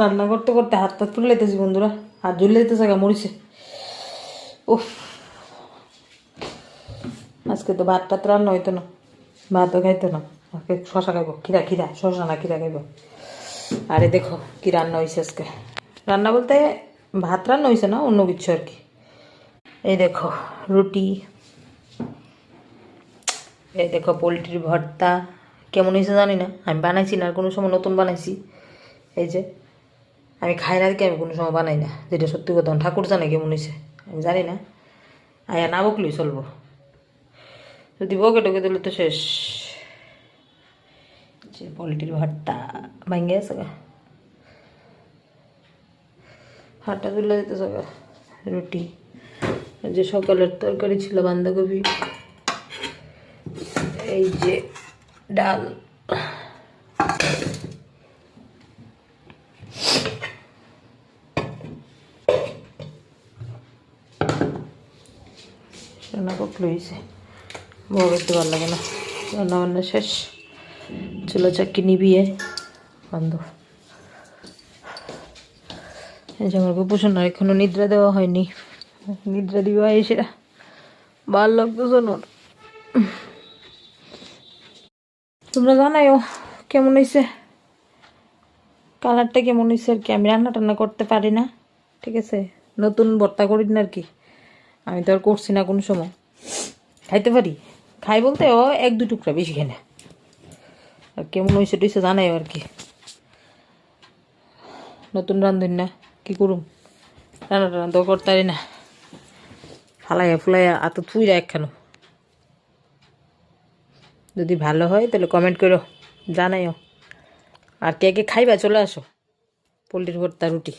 রান্না করতে করতে হাত পাত ফুলে যেতেছি বন্ধুরা, হাত ঝুলে যেতেছে গা মরিছে। উফ, আজকে তো ভাত টাত রান্না হইতো না, ভাতও খাইতো না, আজকে শশা খাইব, খিরা শশা না খিরা খাইব। আরে দেখো কি রান্না হয়েছে আজকে, রান্না বলতে ভাত রান্না হয়েছে না, অন্য কিছু আর কি। এই দেখো রুটি, এই দেখো পোলট্রির ভর্তা। কেমন হয়েছে জানি না, আমি বানাইছি না, আর কোনো সময় নতুন বানাইছি। এই যে আমি খাই না দেখে আমি কোনো সময় বানাই না, যেটা সত্যি কথা। ঠাকুর জানে কেমন হয়েছে, আমি জানি না। আয়া না বকলেই চলবো, যদি বকে টকে দিলে তো শেষ। যে পোলট্রির ভর্তা ভাঙ্গে আছে গা, হাটটা তুলে দিতেছে গা। রুটি, যে সকালের তরকারি ছিল বাঁধাকপি, এই যে ডাল, রান্না করতে হয়েছে। বড় করতে ভালো লাগে না, রান্না বান্না শেষ, চুলা চাকি নিবিয়ে বন্ধ। এই যে আমার গোপোষণার এখনো নিদ্রা দেওয়া হয়নি, নিদ্রা দিবা এসে ভালো লাগতেছে না। তোমরা জানাইও কেমন হয়েছে, কালারটা কেমন হয়েছে আর কি। আমি রান্না টান্না করতে পারি না, ঠিক আছে, নতুন ভর্তা করি না আর কি। আমি তো আর করছি না কোনো সময়, খাইতে পারি, খাই বলতে ও এক দু টুকরা, বেশি খাই না। আর কেমন হয়েছে টুইছে জানাইও আর কি। নতুন রান্ধুন না, কি করুম, রান্না টান্না তো করতে পারি না, ফালাইয়া ফুলাইয়া এত থুইরা একখানো। যদি ভালো হয় তাহলে কমেন্ট করো, জানাইও। আর কে কে খাইবা চলে আসো, পোলট্রির ভর্তা রুটি।